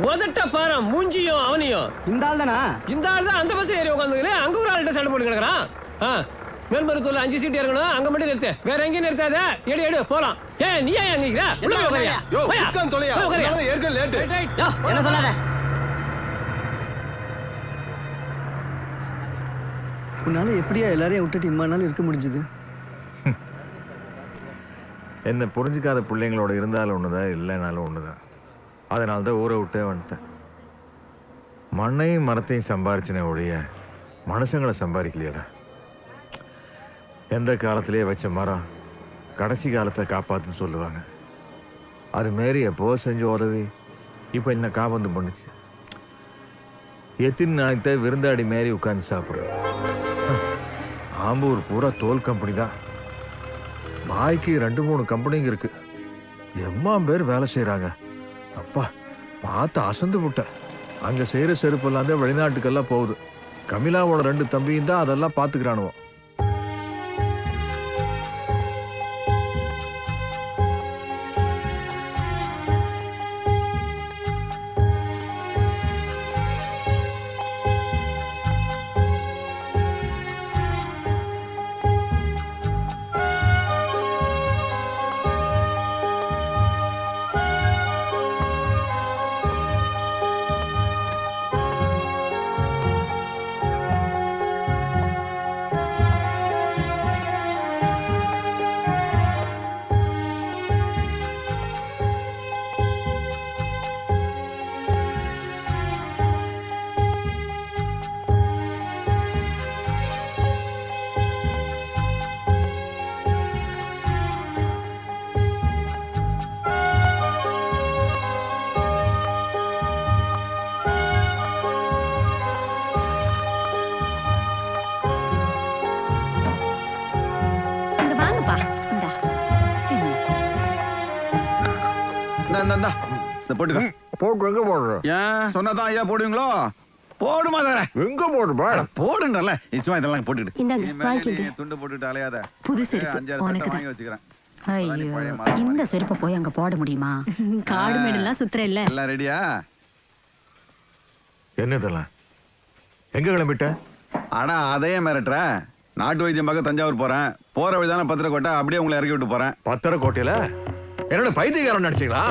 உதட்ட பாரு மூஞ்சியும் அவனையும். இந்த ஆள் தானா? இந்த ஆள் தான் அந்த பஸ் ஏறி உட்காந்துக்கிட்டு அங்க ஒரு ஆள்கிட்ட சண்டை போட்டு கிடக்குறான். மேல்மருத்தூர்ல 5 சீட் இறங்கணும், அங்க மட்டும் நிறுத்து, வேற எங்கேயும் நிறுத்தாத. எடு போலாம். நீ ஏன் அங்க என்ன சொல்லாத. உன்னால எப்படியா எல்லாரையும் விட்டுட்டு இம்மா நாள் இருக்க முடிஞ்சது? என்ன புரிஞ்சுக்காத பிள்ளைங்களோட இருந்தாலும் ஒண்ணுதான், இல்லைனாலும் ஒண்ணுதான். அதனால தான் ஊரை விட்டே வந்துட்டேன். மண்ணையும் மரத்தையும் சம்பாரிச்சின ஒழிய மனுஷங்களை சம்பாதிக்கலையடா. எந்த காலத்திலேயே வச்ச மரம் கடைசி காலத்தை காப்பாத்துன்னு சொல்லுவாங்க. அது மாரி எப்போ செஞ்ச உதவி இப்போ என்ன காபந்து பண்ணுச்சு. எத்தனை நாளைக்கு தான் விருந்தாடி மாரி உட்காந்து சாப்பிட்றேன். ஆம்பூர் பூரா தோல் கம்பெனி தான். பாய்க்கு 2-3 கம்பெனிங்க இருக்கு. எம்மாம் பேர் வேலை செய்யறாங்க. அப்பா பார்த்து அசந்து விட்டேன். அங்க செய்யற செருப்பெல்லாம் தான் வெளிநாட்டுக்கெல்லாம் போகுது. கமிலாவோட 2 தம்பியும் தான் அதெல்லாம் பாத்துக்கிறானுவோ. போடுவீங்களோ? போடுமா எங்க போடுப்பா? போடுன்றல நிச்சயமா இதெல்லாம் போட்டுக்கிட்டு துண்டு போட்டுட்டு அலையாத. புது செருப்பு உனக்கு வாங்கி வச்சுக்கிறேன். ஐயோ இந்த செருப்பை போய் அங்க போட முடியுமா? காடு மேடெல்லாம் சுத்துற இல்ல. எல்லாம் ரெடியா? என்னதெல்லாம் எங்க கிளம்பிட்ட? ஆனா அதையே மிரட்டுற. நாட்டு வைத்தியம் பார்க்க தஞ்சாவூர் போறேன். போற வழிதான பத்திரக்கோட்டை, அப்படியே உங்களை இறக்கி விட்டு போறேன். பத்திரக்கோட்டையில என்னோட பைத்தியக்காரன் நினைச்சீங்களா?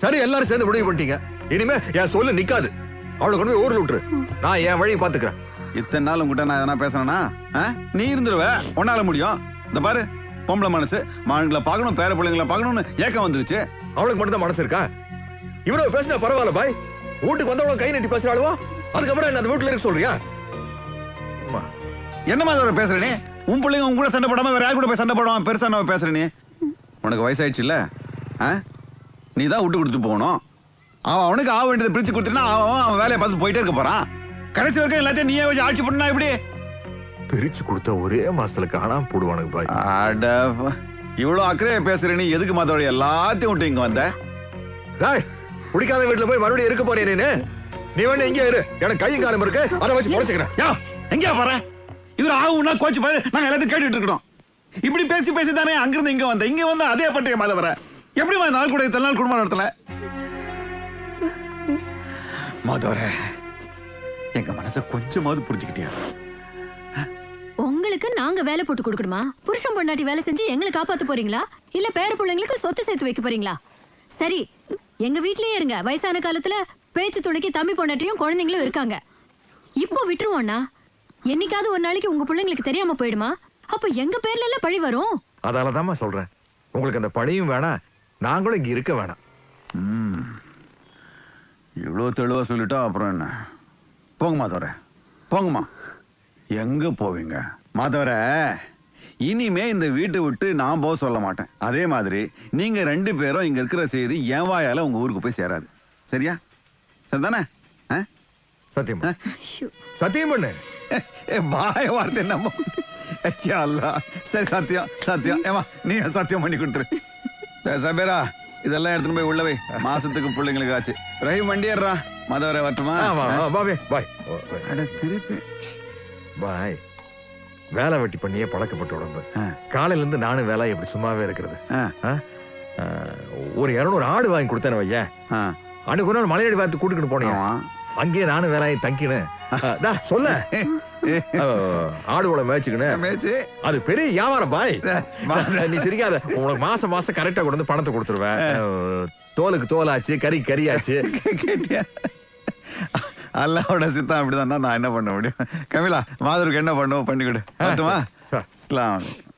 சரி, எல்லாரும் சேர்ந்து முடிவு பண்ணிட்டீங்க. இனிமே என் சொல்லு நிக்காது. அவளை கொண்டு போய் ஊர்ல விட்டுரு. நான் என் வழியை பாத்துக்கிறேன். இத்தனை நாள் உங்ககிட்ட நான் எதனா பேசுறேன்னா நீ இருந்துருவ. உன்னால முடியும். இந்த பாரு, பொம்பளை மனசு, மான்களை பார்க்கணும், பேர பிள்ளைங்களை பார்க்கணும்னு ஏக்கம் வந்துருச்சு. அவளுக்கு மட்டும் தான் மனசு இருக்கா? இவ்வளவு பேசினா பரவாயில்ல பாய். வீட்டுக்கு வந்தவங்க கை நட்டி பேசுறாளுவோ, அதுக்கப்புறம் என்ன அந்த வீட்டுல இருக்க சொல்றியா? என்னமா பேசுற நீ? உன் பிள்ளைங்க உன் கூட சண்டை போடாம வேற யாரு கூட போய் சண்டை போடாம பெருசா நான் பேசுற நீ? உனக்கு வயசாயிடுச்சு இல்ல? நீ தான் விட்டு கொடுத்து போகணும். அவனுக்கு ஆக வேண்டியதை பிரிச்சு கொடுத்துனா அவன் வேலையை பார்த்து போயிட்டே இருக்க போறான். கடைசி வரைக்கும் எல்லாத்தையும் நீயே வச்சு ஆட்சி பண்ணா இப்படி பிரிச்சு கொடுத்த ஒரே மாசத்துல காணாம போடுவானுங்க பாய். அட இவ்வளவு அக்கறையா பேசுற நீ எதுக்கு மாத்தோட எல்லாத்தையும் விட்டு இங்க வந்த? பிடிக்காத வீட்டுல போய் மறுபடியும் இருக்க போறேன் நீ. நீ வேணும் எங்கே இரு, எனக்கு கையும் காலம் இருக்கு, அதை வச்சு பொழைச்சுக்கிறேன். எங்கயா போற? இவர் ஆகும்னா கோச்சு பாரு, நாங்க எல்லாத்தையும் கேட்டுட்டு இருக்கோம். இப்படி பேசி பேசி தானே அங்கிருந்து இங்க வந்த. இங்க வந்து அதே பண்றீங்க மாத வர. எப்படி நாள் கூட இத்தனை நாள் குடும்பம் நடத்தல? மாதவர எங்க மனச கொஞ்சமாவது புரிஞ்சுக்கிட்டியா? உங்களுக்கு நாங்க வேலை போட்டு கொடுக்கணுமா? புருஷன் பொண்டாட்டி வேலை செஞ்சு எங்களை காப்பாத்த போறீங்களா? இல்ல பேர பிள்ளைங்களுக்கு சொத்து சேர்த்து வைக்க போறீங்களா? சரி, எங்க வீட்லயே இருங்க. வயசான காலத்துல பேச்சு துணைக்கு தம்பி பொண்டாட்டியும் குழந்தைங்களும் இருக்காங்க. இப்போ விட்டுருவோம்னா என்னைக்காவது ஒரு நாளைக்கு உங்க பிள்ளைங்களுக்கு தெரியாம போயிடுமா? அப்ப எங்க பேர்ல எல்லாம் பழி வரும். அதனாலதான் சொல்றேன், உங்களுக்கு அந்த பழியும் வேணாம், நாங்களும் இங்க இருக்க வேணாம். இவ்வளவு தெளிவா சொல்லிட்டா அப்புறம் என்ன? போங்க மாதவர, போங்கம்மா. எங்க போவீங்க மாதவர? இனிமே இந்த வீட்டை விட்டு நான் போக சொல்ல மாட்டேன். அதே மாதிரி நீங்க 2 பேரும் இங்க இருக்கிற செய்தி என் வாயால உங்க ஊருக்கு போய் சேராது. சரியா? சரிதானே? சத்தியம் சத்தியம் பண்ணு. பாய வார்த்தை நம்ம. சரி, சத்தியம் சத்தியம். ஏமா நீ சத்தியம் பண்ணி கொடுத்துரு. சபேரா, இதெல்லாம் எடுத்துன்னு போய் உள்ளவை. மாசத்துக்கு பிள்ளைங்களுக்கு ஆச்சு. ரஹீம் வண்டி ஏறா. மதவரை வரட்டுமா? பாய். திருப்பி பாய். வேலை வெட்டி பண்ணியே பழக்கப்பட்ட உடம்பு. காலையில இருந்து நானும் வேலை எப்படி சும்மாவே இருக்கிறது. ஒரு 200 ஆடு வாங்கி கொடுத்தேன் வையன். அன்னைக்கு ஒரு நாள் மலையடி பார்த்து கூட்டிட்டு போனீங்க. ஆமா. அங்கேயே நானும் வேலையை தங்கினேன். சொல்ல ஆடுகளை மேய்ச்சிக்கினேன். மேய்ச்சி அது பெரிய வியாபாரம் பாய். நீ சிரிக்காத. உனக்கு மாசம் மாசம் கரெக்டா கொண்டு வந்து பணத்தை கொடுத்துருவேன். தோலுக்கு தோலாச்சு, கறி கறியாச்சு. கேட்டியா? அல்லாவோட சித்தம் அப்படிதான். நான் என்ன பண்ண முடியும்? கமிலா, மாதருக்கு என்ன பண்ணுவோம் பண்ணிக்கிடு. மட்டுமா? அஸ்ஸலாமு அலைக்கும்.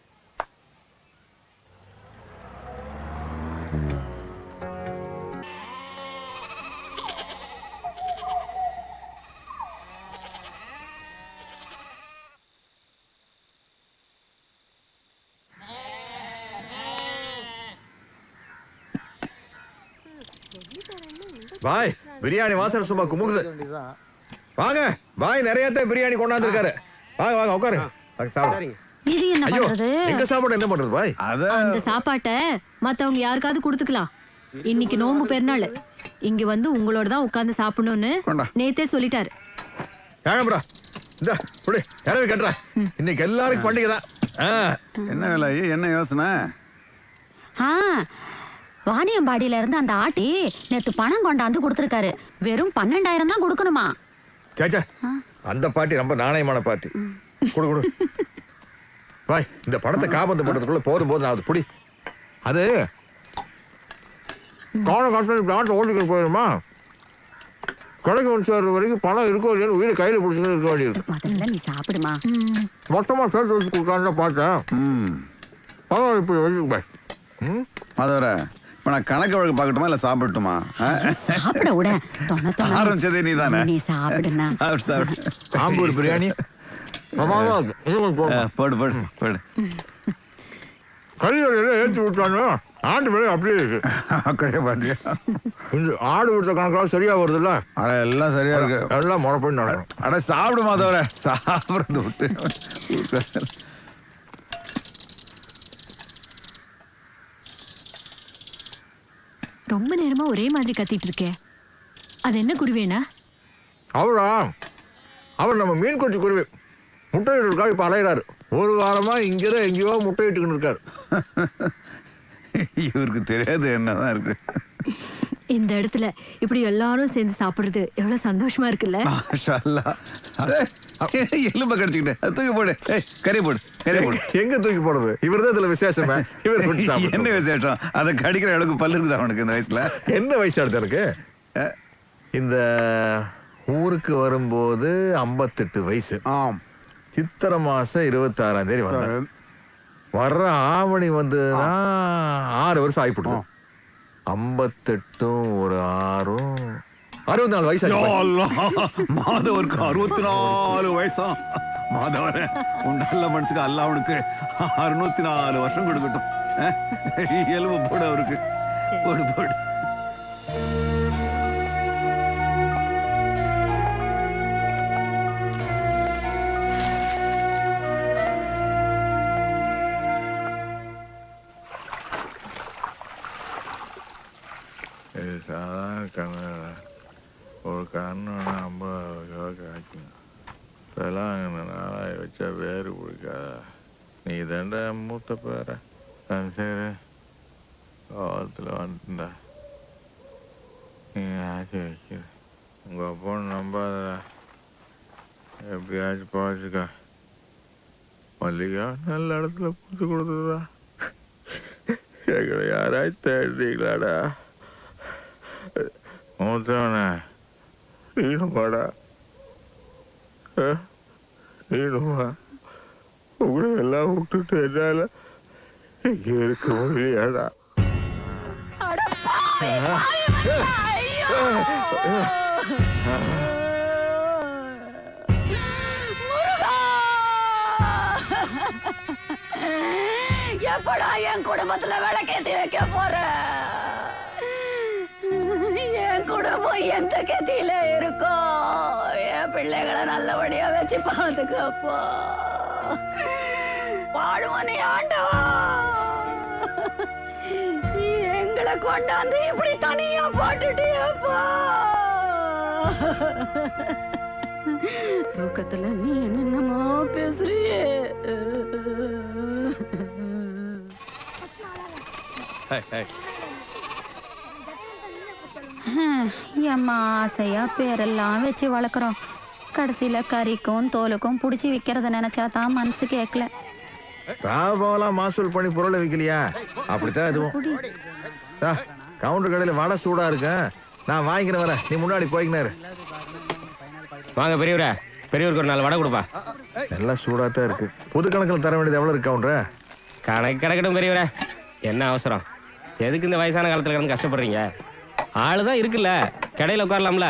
பாய், பிரியாணி வாசனை சும்மா குமுகுது. வாங்க பாய், நிறைய பிரியாணி கொண்டாந்து இருக்காரு. வாங்க வாங்க உட்காரு. சாப்பிடுங்க. இது என்ன ஐயோ, பண்றது? எங்க சாப்பாடு என்ன பண்றது பாய்? அந்த சாப்பாட்டை மத்தவங்க யாருக்காவது கொடுத்துக்கலாம். இன்னைக்கு நோம்பு பெருநாள், இங்க வந்து உங்களோட தான் உட்கார்ந்து சாப்பிடணும்னு நேத்தே சொல்லிட்டாரு. ஏழம்பரா இந்த புடி இறவி கட்டுற. இன்னைக்கு எல்லாருக்கும் பண்டிகை தான். என்ன வேலை? என்ன யோசனை? வாணியம்பாடியில இருந்து அந்த ஆட்டி நேத்து பணம் கொண்டாந்து கொடுத்திருக்காரு. வெறும் 12,000 தான் கொடுக்கணுமா? சேச்சா, அந்த பாட்டி ரொம்ப நாணயமான பாட்டி. கொடு கொடு பாய். இந்த பணத்தை காபந்து பண்றதுக்குள்ள போதும் போதும் ஆகுது. புடி. அது ஓட்டிக்கிட்டு போயிருமா? கடைக்கு வந்து சேர்ற வரைக்கும் பணம் இருக்கோ இல்லைன்னு உயிரை கையில பிடிச்சிட்டு இருக்க வேண்டியிருக்கு. முதல்ல நீ சாப்பிடுமா. மொத்தமா சேர்த்து வச்சு கொடுக்கான்னு பார்த்தேன். பரவாயில்ல, இப்படி வச்சுக்கு பாய். மாதவர, இப்ப நான் கணக்கு வழக்கு பார்க்கட்டுமா இல்ல சாப்பிட்டுமா? சாப்பிட விட. ஆரம்பிச்சதே நீ தானே. நீ சாப்பிடுனா. சாப்பிடு சாப்பிடு. ஆம்பூர் பிரியாணி போடு போடு போடு. கல்யாணம் ஏற்றி விட்டானு ஆண்டு மேலே அப்படியே இருக்கு. அப்படியே பாட்டியா? இந்த ஆடு விட்ட கணக்காக சரியா வருதுல்ல? அட எல்லாம் சரியா இருக்கு. எல்லாம் முறை போய் நடக்கும். அட சாப்பிடு மாதவர, சாப்பிடுறது விட்டு. ரொம்ப நேரமா ஒரே மாதிரி கத்திட்டு இருக்கே. அது என்ன குருவேனா? அவரா? அவர் நம்ம மீன் கொச்சி குருவி. முட்டையிட்டு இப்ப அலையிறாரு. ஒரு வாரமா இங்கே எங்கேயோ முட்டையிட்டு இருக்காரு. இவருக்கு தெரியாது என்னதான் இருக்கு. இந்த இடத்துல இப்படி எல்லாரும் சேர்ந்து சாப்பிடுறது எவ்வளவு சந்தோஷமா இருக்குல்ல? எலும்ப கடிச்சுக்கிட்டேன். தூக்கி போடு. கறி போடு, கறி போடு. எங்க தூக்கி போடுறது? இவர்தான் இதுல விசேஷமே. இவர் என்ன விசேஷம்? அதை கடிக்கிற அளவுக்கு பல்லு இருக்குது அவனுக்கு இந்த வயசுல. என்ன வயசு அடுத்த இருக்கு? இந்த ஊருக்கு வரும்போது 58 வயசு. ஆம். சித்திரை மாசம் 26ஆம் தேதி வந்தேன். வர்ற ஆவணி வந்து 6 வருஷம் ஆயிப்போம். 58 ஒரு 6 64 வயசு. மாதவருக்கு 64 வயசா? மாதவர, உன் நல்ல மனசுக்கு அல்ல அவனுக்கு 604 வருஷம் கொடுக்கட்டும். எலும்பு போடு அவருக்கு. போடு போடு. ஒரு கண்ணு 50 ரூபா காய்க்கும். இப்பெல்லாம் நாளாக வச்சா வேறு பிடிக்காத. நீ தாண்டா மூத்த பேர. சரி, காலத்தில் வந்துட்டா. நீ ஆச்சு வைக்கிற. உங்கள் அப்பா நம்பாதடா. எப்படியாச்சும் பாச்சுக்கா. மல்லிகா நல்ல இடத்துல பூத்து கொடுத்துடா. எங்களை யாராச்சும் தேடுறீங்களாடா? மூத்தவனே நீனுமாடா? நீனுமா? உங்களை எல்லாம் விட்டுட்டு என்னால இங்க இருக்க முடியாதா? எப்படா என் குடும்பத்துல விளக்கேத்தி வைக்க போற? என் குடும்பம் எந்த கத்தியில இருக்கும்? என் பிள்ளைகளை நல்லபடியா வச்சு பாத்துக்கப்போ. வாழ்வனே ஆண்டவா, எங்களை கொண்டாந்து இப்படி தனியா போட்டுட்டியப்பா. தூக்கத்துல நீ என்னென்னமோ பேசுறியே. எம்மா ஆசையா பேரெல்லாம் வச்சு வளர்க்குறோம். கடைசியில கறிக்கும் தோலுக்கும் புடிச்சு விக்கிறத நினைச்சா தான் மனசு கேட்கல. ராபாவெல்லாம் மாசூல் பண்ணி பொருளை விற்கலையா? அப்படித்தான் இதுவும். கவுண்டர் கடையில் வடை சூடா இருக்க, நான் வாங்கிக்கிறேன் வரேன், நீ முன்னாடி போய்க்கினாரு. வாங்க பெரியவரே, பெரியவருக்கு ஒரு 4 வடை கொடுப்பா. எல்லாம் சூடா தான் இருக்கு. புது கணக்கில் தர வேண்டியது எவ்வளவு இருக்கு கவுண்டர்? கணக்கு கிடக்கட்டும் பெரியவரே, என்ன அவசரம்? எதுக்கு இந்த வயசான காலத்துல கிடந்து கஷ்டப்படுறீங்க? ஆளுதான் இருக்குல்ல, கடையில உட்காரலாம்ல.